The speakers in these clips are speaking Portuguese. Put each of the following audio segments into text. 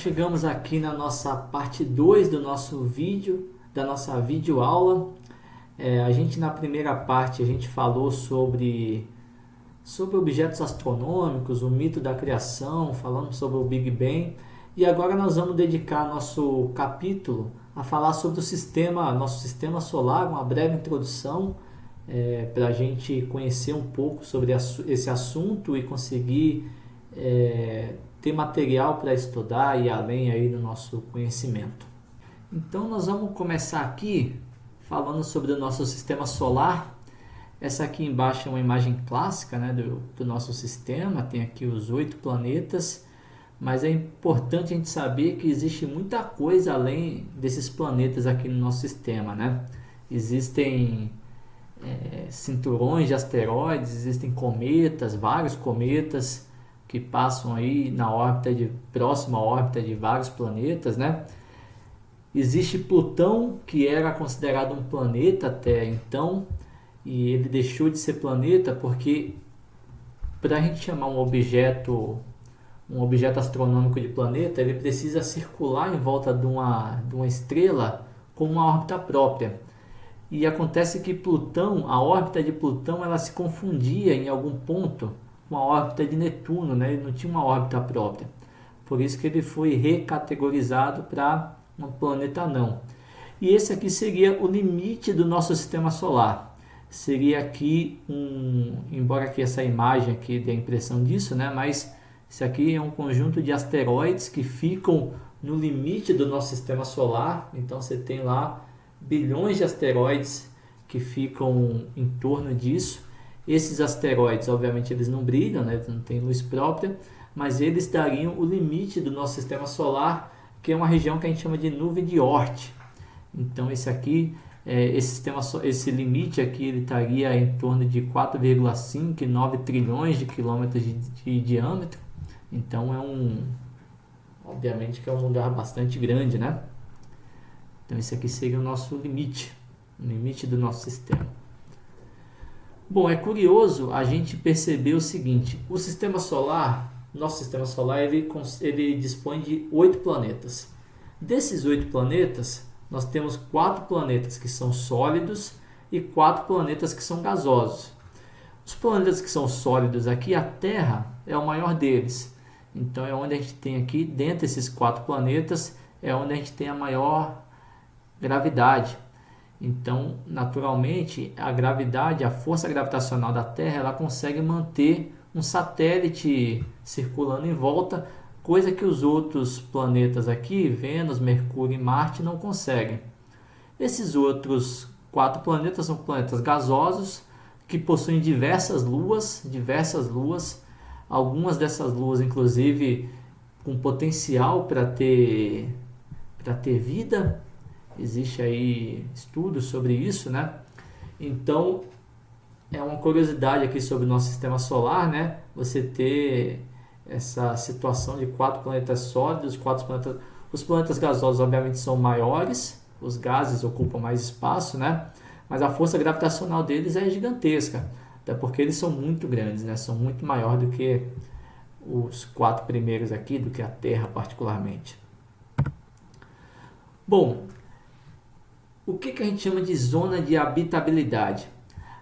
chegamos aqui na nossa parte 2 do nosso vídeo, da nossa videoaula. A gente na primeira parte a gente falou sobre objetos astronômicos, o mito da criação, falamos sobre o Big Bang. E agora nós vamos dedicar nosso capítulo a falar sobre nosso sistema solar, uma breve introdução para a gente conhecer um pouco sobre esse assunto e conseguir ter material para estudar e ir além aí do nosso conhecimento. Então nós vamos começar aqui falando sobre o nosso sistema solar. Essa aqui embaixo é uma imagem clássica, né, do nosso sistema, tem aqui os 8 planetas, mas é importante a gente saber que existe muita coisa além desses planetas aqui no nosso sistema, né? Existem cinturões de asteroides, existem cometas, vários cometas que passam aí na próxima órbita de vários planetas, né? Existe Plutão, que era considerado um planeta até então, e ele deixou de ser planeta porque, para a gente chamar um objeto astronômico de planeta, ele precisa circular em volta de uma estrela com uma órbita própria. E acontece que a órbita de Plutão, ela se confundia em algum ponto com a órbita de Netuno, né? Ele não tinha uma órbita própria. Por isso que ele foi recategorizado para um planeta anão. E esse aqui seria o limite do nosso sistema solar. Seria aqui embora aqui essa imagem aqui dê a impressão disso, né? Mas isso aqui é um conjunto de asteroides que ficam no limite do nosso sistema solar. Então você tem lá bilhões de asteroides que ficam em torno disso. Esses asteroides, obviamente, eles não brilham, né? Não tem luz própria, mas eles dariam o limite do nosso sistema solar, que é uma região que a gente chama de nuvem de Oort. Então esse limite aqui ele estaria em torno de 4,5 e 9 trilhões de quilômetros de diâmetro. Então obviamente que é um lugar bastante grande, né? Então esse aqui seria o nosso limite, o limite do nosso sistema. Bom, é curioso a gente perceber o seguinte: nosso sistema solar, ele dispõe de 8 planetas. Desses 8 planetas, nós temos 4 planetas que são sólidos e 4 planetas que são gasosos. Os planetas que são sólidos aqui, a Terra é o maior deles. Então é onde a gente tem aqui, dentre esses 4 planetas, é onde a gente tem a maior gravidade. Então, naturalmente, a força gravitacional da Terra, ela consegue manter um satélite circulando em volta, coisa que os outros planetas aqui, Vênus, Mercúrio e Marte, não conseguem. Esses outros 4 planetas são planetas gasosos, que possuem diversas luas, algumas dessas luas, inclusive, com potencial para ter vida. Existe aí estudos sobre isso, né? Então, é uma curiosidade aqui sobre o nosso sistema solar, né? Você ter essa situação de 4 planetas sólidos, 4 planetas... Os planetas gasosos, obviamente, são maiores, os gases ocupam mais espaço, né? Mas a força gravitacional deles é gigantesca, até porque eles são muito grandes, né? São muito maiores do que os 4 primeiros aqui, do que a Terra particularmente. Bom, o que a gente chama de zona de habitabilidade?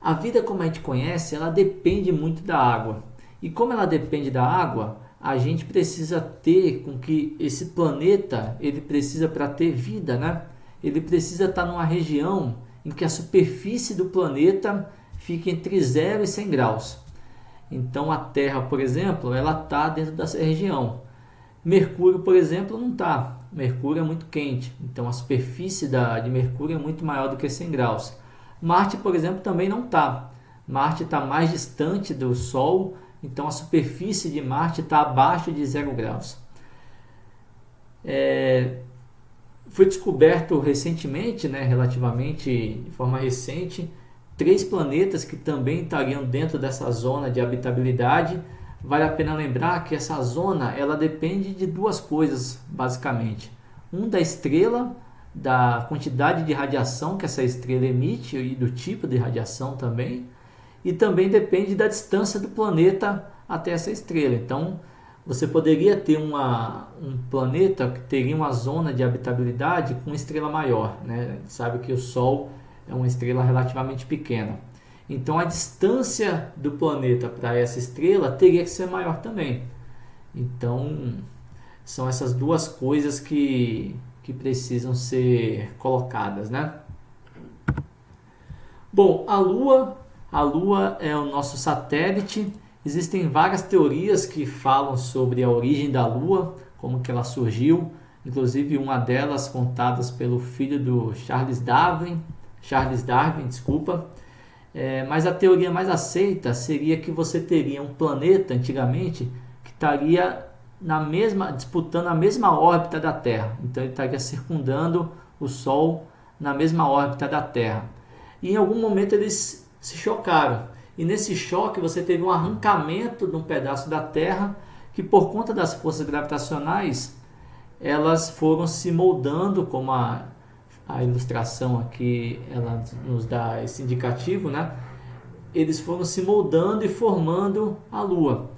A vida, como a gente conhece, ela depende muito da água. E como ela depende da água, a gente precisa ter com que esse planeta, ele precisa, para ter vida, né? Ele precisa estar numa região em que a superfície do planeta fique entre 0 e 100 graus. Então a Terra, por exemplo, ela está dentro dessa região. Mercúrio, por exemplo, não está. Mercúrio é muito quente, então a superfície de Mercúrio é muito maior do que 100 graus. Marte, por exemplo, também não está. Marte está mais distante do Sol, então a superfície de Marte está abaixo de 0 graus. Foi descoberto recentemente, né, relativamente de forma recente, 3 planetas que também estariam dentro dessa zona de habitabilidade. Vale a pena lembrar que essa zona ela depende de 2 coisas, basicamente. Da estrela, da quantidade de radiação que essa estrela emite e do tipo de radiação também. E também depende da distância do planeta até essa estrela. Então, você poderia ter um planeta que teria uma zona de habitabilidade com estrela maior, né? A gente sabe que o Sol é uma estrela relativamente pequena. Então a distância do planeta para essa estrela teria que ser maior também. Então são essas duas coisas que precisam ser colocadas, né? Bom, a Lua é o nosso satélite. Existem várias teorias que falam sobre a origem da Lua, como que ela surgiu, inclusive uma delas contadas pelo filho do Charles Darwin, desculpa. Mas a teoria mais aceita seria que você teria um planeta antigamente que estaria disputando a mesma órbita da Terra. Então ele estaria circundando o Sol na mesma órbita da Terra. E em algum momento eles se chocaram. E nesse choque você teve um arrancamento de um pedaço da Terra que, por conta das forças gravitacionais, elas foram se moldando, como a ilustração aqui ela nos dá esse indicativo, né? Eles foram se moldando e formando a Lua.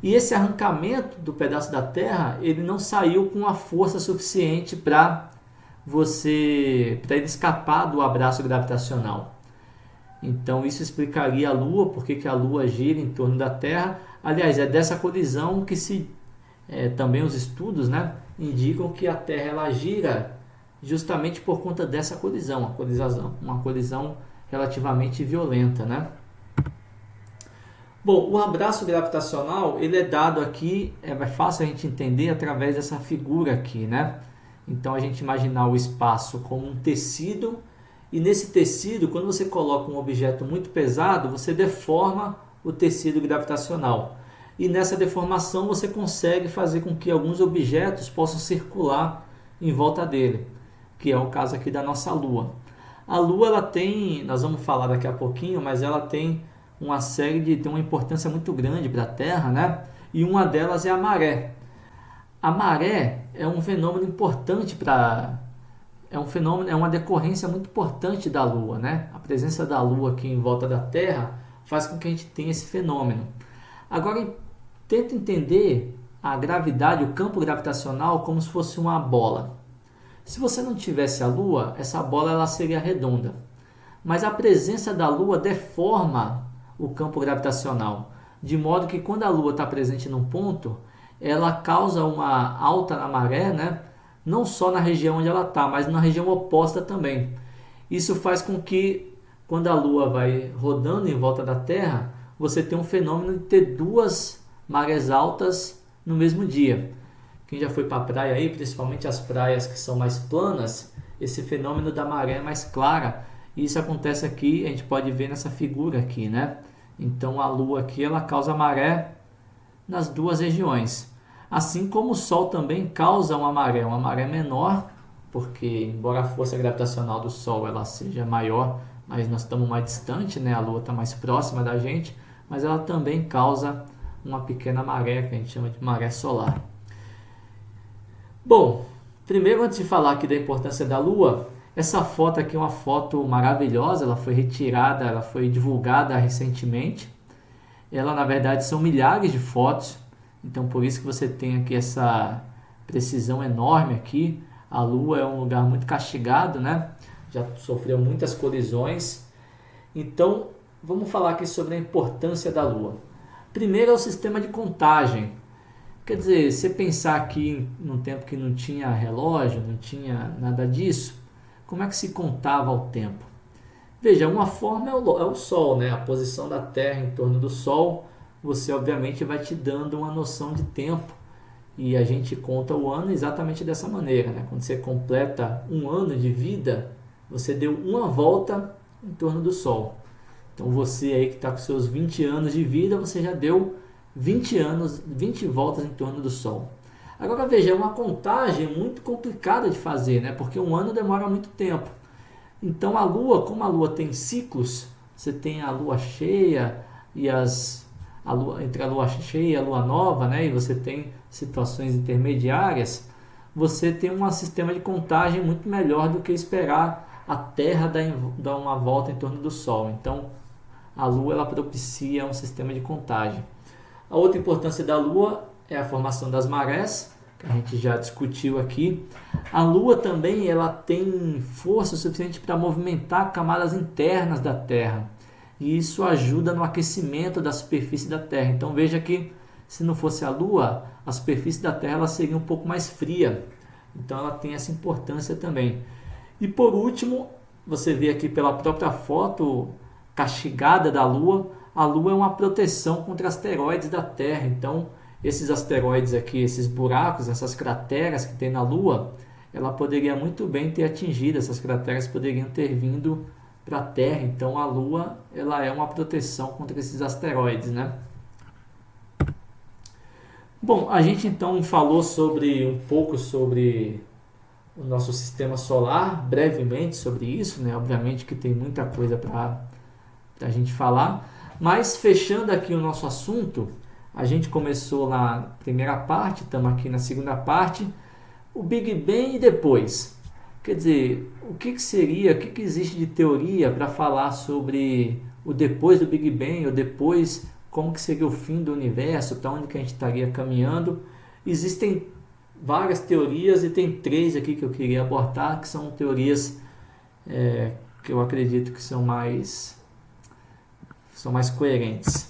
E esse arrancamento do pedaço da Terra, ele não saiu com a força suficiente para ele escapar do abraço gravitacional. Então isso explicaria a Lua, porque a Lua gira em torno da Terra. Aliás, é dessa colisão que também os estudos, né, indicam que a Terra ela gira justamente por conta dessa colisão, uma colisão relativamente violenta, né? Bom, o abraço gravitacional ele é dado aqui, é fácil a gente entender através dessa figura aqui, né? Então a gente imaginar o espaço como um tecido, e nesse tecido, quando você coloca um objeto muito pesado, você deforma o tecido gravitacional. E nessa deformação você consegue fazer com que alguns objetos possam circular em volta dele, que é o caso aqui da nossa Lua. A Lua ela tem, nós vamos falar daqui a pouquinho, mas ela tem tem uma importância muito grande para a Terra, né? E uma delas é a maré. A maré é um fenômeno importante é uma decorrência muito importante da Lua, né? A presença da Lua aqui em volta da Terra faz com que a gente tenha esse fenômeno. Agora, tenta entender a gravidade, o campo gravitacional, como se fosse uma bola. Se você não tivesse a Lua, essa bola ela seria redonda. Mas a presença da Lua deforma o campo gravitacional, de modo que quando a Lua está presente num ponto, ela causa uma alta na maré, né? Não só na região onde ela está, mas na região oposta também. Isso faz com que, quando a Lua vai rodando em volta da Terra, você tem um fenômeno de ter duas marés altas no mesmo dia. Quem já foi para a praia aí, principalmente as praias que são mais planas, esse fenômeno da maré é mais clara. E isso acontece aqui, a gente pode ver nessa figura aqui, né? Então a Lua aqui ela causa maré nas duas regiões. Assim como o Sol também causa uma maré menor, porque embora a força gravitacional do Sol ela seja maior, mas nós estamos mais distante, né? A Lua está mais próxima da gente, mas ela também causa uma pequena maré, que a gente chama de maré solar. Bom, primeiro antes de falar aqui da importância da Lua, essa foto aqui é uma foto maravilhosa, ela foi retirada, ela foi divulgada recentemente. Ela, na verdade, são milhares de fotos, então por isso que você tem aqui essa precisão enorme aqui. A Lua é um lugar muito castigado, né? Já sofreu muitas colisões. Então, vamos falar aqui sobre a importância da Lua. Primeiro é o sistema de contagem. Quer dizer, se pensar aqui num tempo que não tinha relógio, não tinha nada disso, como é que se contava o tempo? Veja, uma forma é o Sol, né? A posição da Terra em torno do Sol, você obviamente vai te dando uma noção de tempo. E a gente conta o ano exatamente dessa maneira, né? Quando você completa um ano de vida, você deu uma volta em torno do Sol. Então você aí que está com seus 20 anos de vida, você já deu 20 voltas em torno do Sol. Agora veja, é uma contagem muito complicada de fazer, né? Porque um ano demora muito tempo. Então a Lua, como a Lua tem ciclos, você tem a Lua cheia e entre a Lua cheia e a Lua nova, né? E você tem situações intermediárias, você tem um sistema de contagem muito melhor do que esperar a Terra dar uma volta em torno do Sol. Então a Lua ela propicia um sistema de contagem. A outra importância da Lua é a formação das marés, que a gente já discutiu aqui. A Lua também ela tem força suficiente para movimentar camadas internas da Terra. E isso ajuda no aquecimento da superfície da Terra. Então veja que se não fosse a Lua, a superfície da Terra ela seria um pouco mais fria. Então ela tem essa importância também. E por último, você vê aqui pela própria foto castigada da Lua, a Lua é uma proteção contra asteroides da Terra. Então esses asteroides aqui, esses buracos, essas crateras que tem na Lua, ela poderia muito bem ter atingido, essas crateras poderiam ter vindo para a Terra. Então a Lua ela é uma proteção contra esses asteroides, né? Bom, a gente então falou um pouco sobre o nosso sistema solar, brevemente sobre isso, né? Obviamente que tem muita coisa para a gente falar, mas fechando aqui o nosso assunto, a gente começou na primeira parte, estamos aqui na segunda parte, o Big Bang e depois. Quer dizer, o que existe de teoria para falar sobre o depois do Big Bang, ou depois, como que seria o fim do universo, para onde que a gente estaria caminhando? Existem várias teorias e tem 3 aqui que eu queria abordar, que são teorias que eu acredito que são mais coerentes.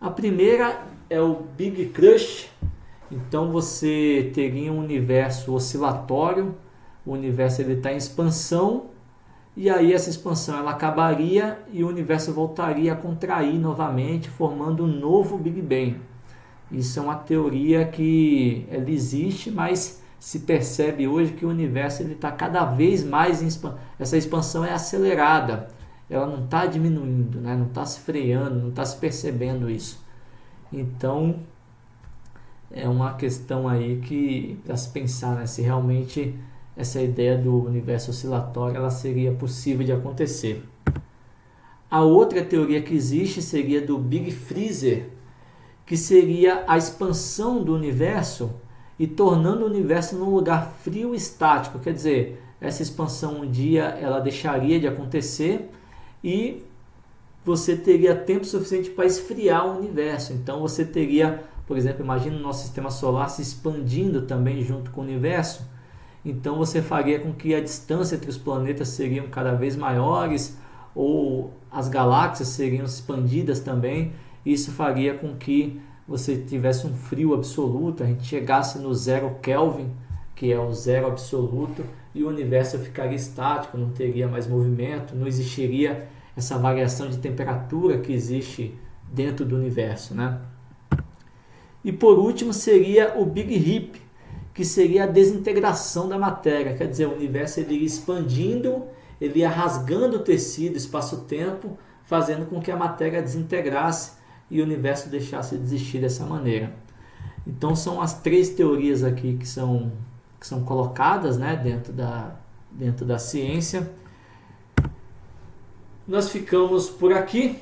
A primeira é o Big Crunch. Então você teria um universo oscilatório, o universo está em expansão, e aí essa expansão ela acabaria e o universo voltaria a contrair novamente, formando um novo Big Bang. Isso é uma teoria que ela existe, mas se percebe hoje que o universo está cada vez mais em expansão. Essa expansão é acelerada, ela não está diminuindo, né? Não está se freando, não está se percebendo isso. Então é uma questão aí que para se pensar, né? Se realmente essa ideia do universo oscilatório ela seria possível de acontecer. A outra teoria que existe seria do Big Freezer, que seria a expansão do universo e tornando o universo num lugar frio e estático. Quer dizer, essa expansão um dia ela deixaria de acontecer e você teria tempo suficiente para esfriar o universo. Então você teria, por exemplo, imagina o nosso sistema solar se expandindo também junto com o universo. Então você faria com que a distância entre os planetas seriam cada vez maiores, ou as galáxias seriam expandidas também. Isso faria com que você tivesse um frio absoluto, a gente chegasse no 0 Kelvin, que é o zero absoluto, e o universo ficaria estático, não teria mais movimento, não existiria essa variação de temperatura que existe dentro do universo, né? E por último seria o Big Rip, que seria a desintegração da matéria. Quer dizer, o universo ele ia expandindo, ele ia rasgando o tecido espaço-tempo, fazendo com que a matéria desintegrasse e o universo deixasse de existir dessa maneira. Então são as 3 teorias aqui que são colocadas, né, dentro da ciência. Nós ficamos por aqui.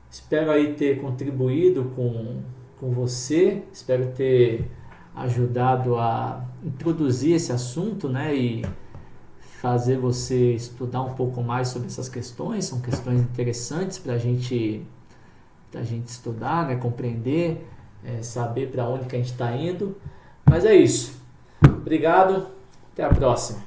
Espero aí ter contribuído com você. Espero ter ajudado a introduzir esse assunto, né, e fazer você estudar um pouco mais sobre essas questões. São questões interessantes para a gente estudar, né, compreender, saber para onde que a gente está indo. Mas é isso. Obrigado. Até a próxima.